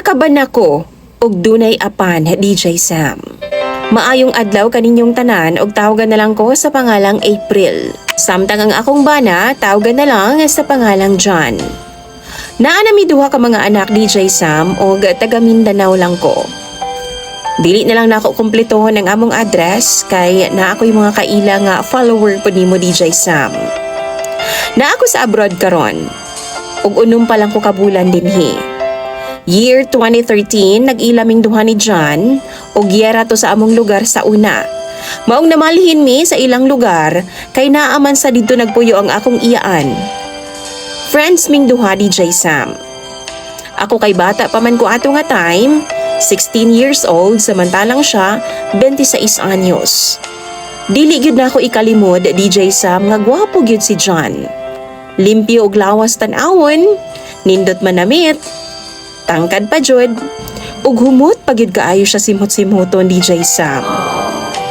Nakaban ako og dunay apan DJ Sam. Maayong adlaw kaninyong tanan og tawagan na lang ko sa pangalang April. Samtang ang akong bana tawagan na lang sa pangalang John. Naa nami duha ka mga anak DJ Sam og taga Mindanao lang ko. Dili na lang nako kumpletohon ang among address kay naa ako'y mga kaila nga follower po nimo DJ Sam. Naa ako sa abroad karon. Ug unom pa lang ko kabulan dinhi. Year 2013 nag-ilaming duha ni John ug giyera to sa among lugar sa una. Maong namalihin mi sa ilang lugar kay naaman sa didto nagpuyo ang akong iyaan. Friends ming duha DJ Sam. Ako kay bata pa man ko ato nga time, 16 years old samantalang siya 26 anyos. Dili gyud nako ikalimod DJ Sam nga gwapo gyud si John. Limpyo og lawas tan-awon, nindot manamit, tangkad pa jud, ug humot pa gyud kaayo siya simhot-simhoton DJ Sam.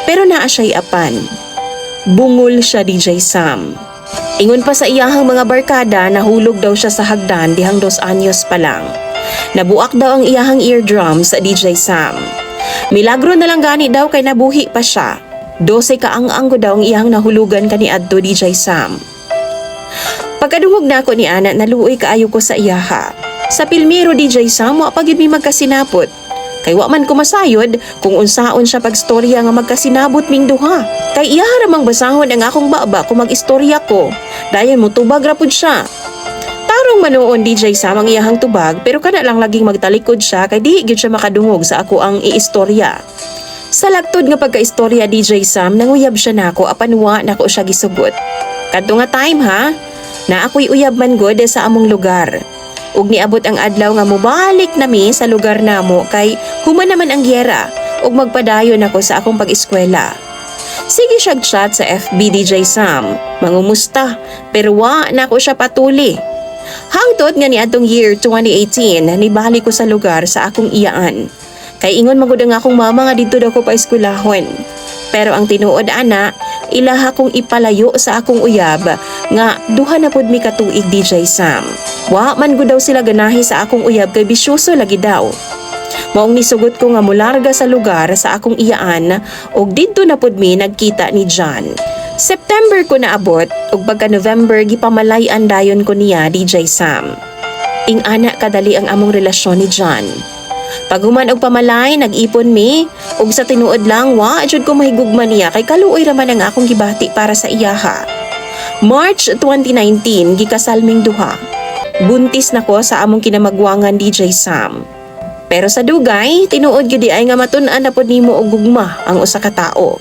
Pero naa siya'y apan. Bungol siya DJ Sam. Ingon pa sa iyahang mga barkada nahulog daw siya sa hagdan dihang 2 anyos pa lang. Nabuak daw ang iyahang eardrum sa DJ Sam. Milagro na lang gani daw kay nabuhi pa siya. 12 kaang-ang daw ang iyahang nahulugan kaniadto DJ Sam. Pagkadungog na ako ni Ana, naluoy kaayo ko sa iyaha. Sa pilmiro DJ Sam, wa pa gyud mi magkasinapot. Kay wa man ko masayod kung unsaon siya pagstorya nga magkasinabot ming duha. Kay iya ramang basahon ang akong baba kung magistorya ko. Dayon mo tubag ra pud siya. Tarong manoon DJ Sam ang iyahang tubag pero kada lang laging magtalikod siya kay di gyud siya makadungog sa ako ang iistorya. Sa lagtod nga pagkaistorya DJ Sam, nanguyab siya nako apan wa nako siya gisugot. Kadto nga time ha, na ako'y uyab man god sa among lugar. Ug niabot ang adlaw nga mobalik nami sa lugar namo kay human naman ang giyera ug magpadayon ako sa akong pag-eskwela. Sige siyag chat sa FB DJ Sam, mangumusta, pero wa na ako siya patuli. Hangtod nga niadtong year 2018, nibalik ko sa lugar sa akong iyaan. Kay ingon magud ang akong mama nga didto daw ko pa eskwelahon. Pero ang tinuod ana, ilaha kong ipalayo sa akong uyab nga duha na pud mi katuig DJ Sam. Wa man gud daw sila ganahi sa akong uyab kay bisyoso lagi daw. Maong nisugot ko nga mularga sa lugar sa akong iyaan ug didto na pud mi nagkita ni John. September ko naabot ug pagka November gipamalay-an dayon ko niya DJ Sam. Ing ana kadali ang among relasyon ni John. Paghuman og pamalay, nag-ipon mi, ug sa tinuod lang, wa jud ko mahigugma niya kay kaluoy raman ang akong gibati para sa iyaha. March 2019, gikasal ming duha. Buntis nako sa among kinamagwangan DJ Sam. Pero sa dugay, tinuod gyud ay nga matun-an na pod nimo og gugma ang usa ka tawo.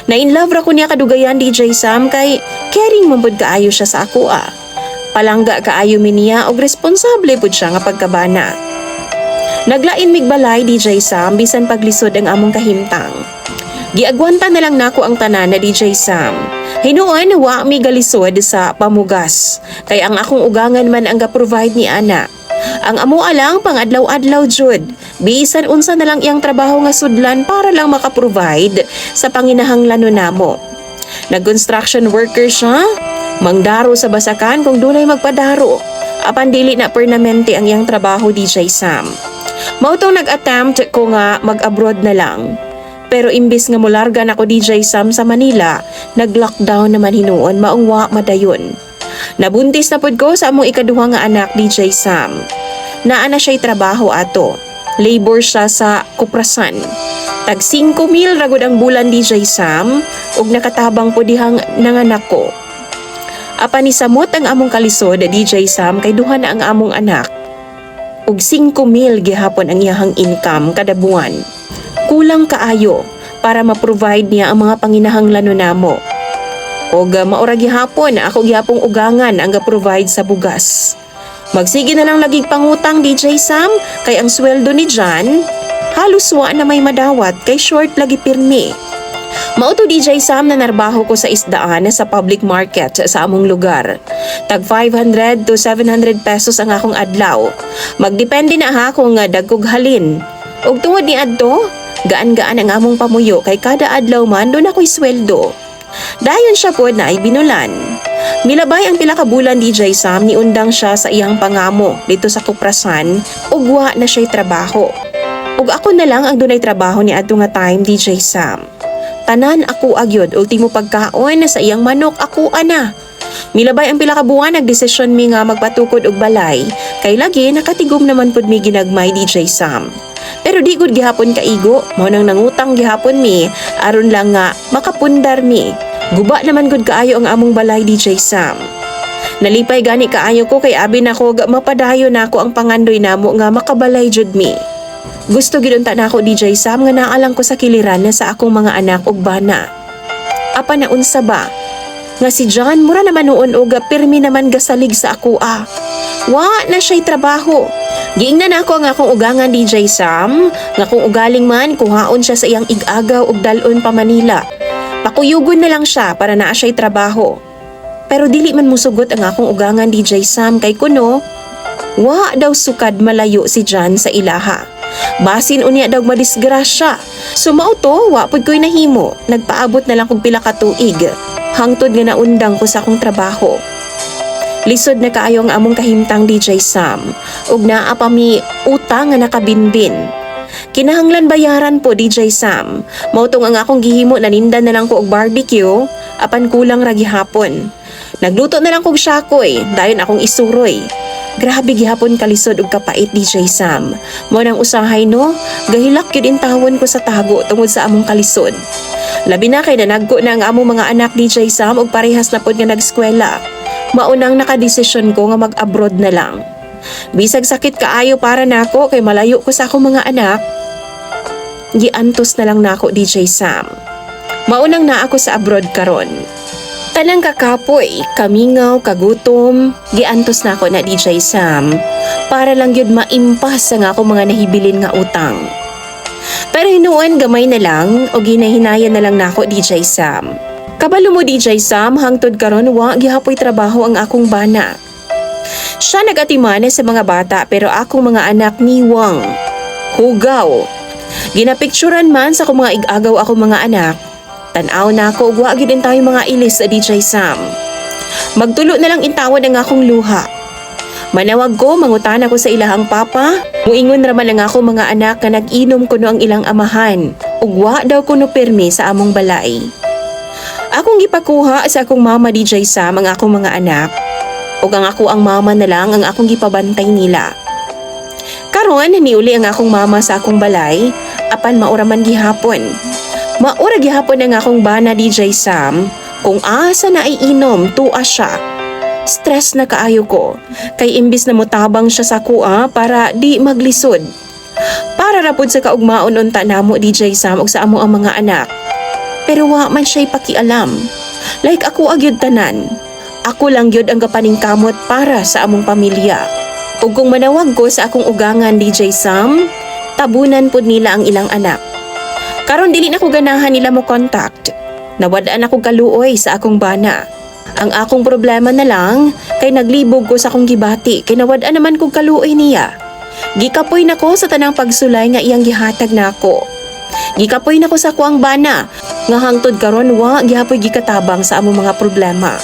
Na in love ra ko niya kadugayan DJ Sam kay caring man pud kaayo siya sa ako Palangga kaayo mi niya og responsable pud siya nga pagkabana. Naglain migbalay DJ Sam bisan paglisod ang among kahimtang. Giagwanta na lang nako ang tanan na DJ Sam. Hinuon wa mi galisod sa pamugas kay ang akong ugangan man ang ga-provide ni ana. Ang amo alang pang-adlaw-adlaw jud. Bisan unsa na lang iyang trabaho nga sudlan para lang maka-provide sa panginahanglanon namo. Nag-construction worker siya, mangdaro sa basakan kung dunay magpadaro. Apan dili na permanente ang iyang trabaho DJ Sam. Mautong nag-attempt ko nga mag-abroad na lang. Pero imbis nga mularga na ko DJ Sam sa Manila, nag-lockdown naman hinuon maong wa madayon. Nabuntis na pud ko sa among ikaduha nga anak DJ Sam. Naa na siya'y trabaho ato. Labor siya sa kuprasan. Tag 5,000 ragod ang bulan DJ Sam ug nakatabang po dihang nanganak ko. Apan ni samot ang among kalisod DJ Sam kay duha na ang among anak. Ug 5,000 gihapon ang iyahang income kada buwan. Kulang kaayo para ma-provide niya ang mga panginahanglanon namo. Og maura gihapon ako gihapong ugangan ang ga-provide sa bugas. Magsige na lang lagig pangutang DJ Sam kay ang sweldo ni John halos wa na may madawat kay short lagi pirmi. Mauto DJ Sam na narbaho ko sa isdaan sa public market sa among lugar. Tag 500 to 700 pesos ang akong adlaw. Magdepende na ha kung dagkog halin. Ug tungod ni adto, gaan-gaan ang among pamuyo kay kada adlaw man doon ako'y sweldo. Dayon siya po na ay binulan. Milabay ang pila ka bulan DJ Sam ni undang siya sa iyang pangamo dito sa kuprasan ug wa na siya'y trabaho. Ug ako na lang ang dunay trabaho ni adto nga time DJ Sam. Tanan ako agyod ultimo pagkaon sa iyang manok ako ana. Milabay ang pila ka buwan nagdesisyon mi nga magpatukod og balay kay lagi nakatigom naman pud mi ginagmay DJ Sam. Pero di gud gihapon kaigo, mo nang nangutang gihapon mi aron lang nga makapundar mi. Guba naman gud kaayo ang among balay DJ Sam. Nalipay gani kaayo ko kay abi nako mapadayon nako ang pangandoy namo nga makabalay jud mi. Gusto gid unta nako DJ Sam nga naalang ko sa kiliran na sa akong mga anak ug bana. Apa na unsa ba? Nga si John mura naman noon og pirmi naman gasalig sa ako ah. Wa na siya'y trabaho. Giingnan ako ang akong ugangan DJ Sam, nga kung ugaling man kuhaon siya sa iyang igagaw ug dalon pa Manila. Pakuyugon na lang siya para naa siya'y trabaho. Pero dili man musugot ang akong ugangan DJ Sam kay kuno, wa daw sukad malayo si John sa ilaha. Basin unya daw madisgrasya. Sumao to, wa pud ko'y nahimo. Nagpaabot na lang kog pila ka tuig. Hangtod nga naundang ko sa akong trabaho. Lisod na kaayo ang among kahimtang DJ Sam ug naa pa mi utang nga nakabinbin. Kinahanglan bayaran po DJ Sam. Mautong ang akong gihimo nanindan na lang ko og barbecue apan kulang ra gihapon. Nagluto na lang kog syakoy, dayon akong isuroy. Grabe gihapon kalisod ug kapait DJ Sam. Mao nang usahay no, gahilak gyud intawon ko sa tago tungod sa among kalisod. Labi na kay nanagko na ang among mga anak DJ Sam ug parehas na pod nga nagskwela. Maunang nakadesisyon ko nga mag-abroad na lang. Bisag sakit kaayo para nako kay malayo ko sa akong mga anak. Giantos na lang nako DJ Sam. Maunang na ako sa abroad karon. Tanang kakapoy, kamingaw, kagutom, giantos na ako na DJ Sam para lang yun maimpas ang ako mga nahibilin nga utang. Pero hinuon gamay na lang o ginahinayan na lang nako DJ Sam. Kabalo mo DJ Sam, hangtod karon wa gihapoy trabaho ang akong bana. Siya nag-atiman sa mga bata pero akong mga anak niwang. Hugaw. Ginapicturan man sa akong mga igagaw akong mga anak. Tanaw na ako ug wa gyud tayo mga ilis sa DJ Sam. Magtulo na lang intawad ang akong luha. Manawag ko, mangutan ako sa ilahang papa. Muingon raman ang akong mga anak na nag-inom kuno ang ilang amahan. Ug wa daw kuno permi sa among balay. Akong gipakuha sa akong mama DJ Sam ang akong mga anak. Ug ang ako ang mama na lang ang akong gipabantay nila. Karon niuli ang akong mama sa akong balay, apan maura man gihapon. Maura gihapon ang akong bana DJ Sam, kung asa na ay inom, tuwa siya. Stress na kaayo ko, kay imbis na mutabang siya sa kuha para di maglisod. Para rapod sa kaugmaon unta namo DJ Sam ug sa amo ang mga anak. Pero wa man siya'y pakialam. Like ako agyod tanan. Ako lang gyud ang kapaningkamot para sa among pamilya. Ug kung manawag ko sa akong ugangan DJ Sam, tabunan pud nila ang ilang anak. Karon dili na ko ganahan nila mo contact. Nawadaan ako kaluoy sa akong bana. Ang akong problema na lang kay naglibog ko sa akong gibati kay nawadaan naman kog kaluoy niya. Gikapoy nako sa tanang pagsulay nga iyang gihatag nako. Gikapoy nako sa kuang bana nga hangtod karon wa gihapoy gikatabang sa among mga problema.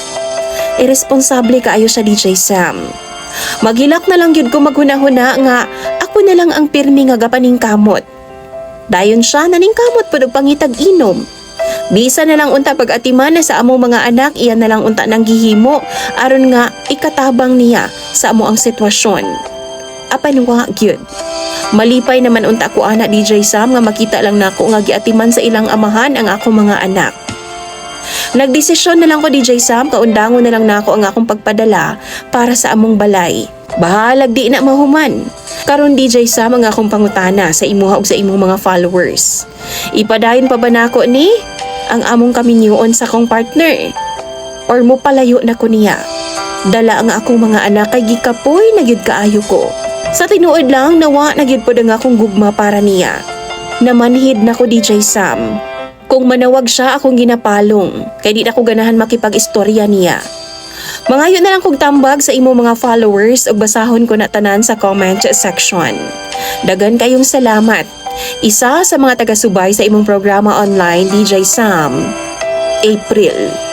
Irresponsable kaayo sa DJ Sam. Maghilak na lang gyud ko maghunahuna nga ako na lang ang pirmi nga gapaningkamot. Dayon siya naningkamot pud og pangitag inom. Bisa na lang unta pag-atiman na sa among mga anak, iyan na lang unta nang gihimo aron nga ikatabang niya sa amo ang sitwasyon. Apan wa gyud. Malipay naman unta ko ana DJ Sam nga makita lang nako nga giatiman sa ilang amahan ang akong mga anak. Nagdesisyon na lang ko DJ Sam, kaundangon na lang nako ang akong pagpadala para sa among balay. Bahalag di na mahuman. Karon DJ Sam ang akong pangutana sa imuha ug sa imong mga followers. Ipadayon pa ba nako ni ang among kaminyoon sa akong partner? Or mo palayo na ko niya? Dala ang akong mga anak kay gikapoy na gyud kaayo ko. Sa tinuod lang nawa na gyud pod ang akong gugma para niya. Namanhid na ko DJ Sam. Kung manawag siya akong ginapalong kay di na ko ganahan makipag-istorya niya. Mangayo na lang kog tambag sa imo mga followers ug basahon ko na tanan sa comment section. Dagan kayong salamat. Isa sa mga taga-subay sa imong programa online DJ Sam, April.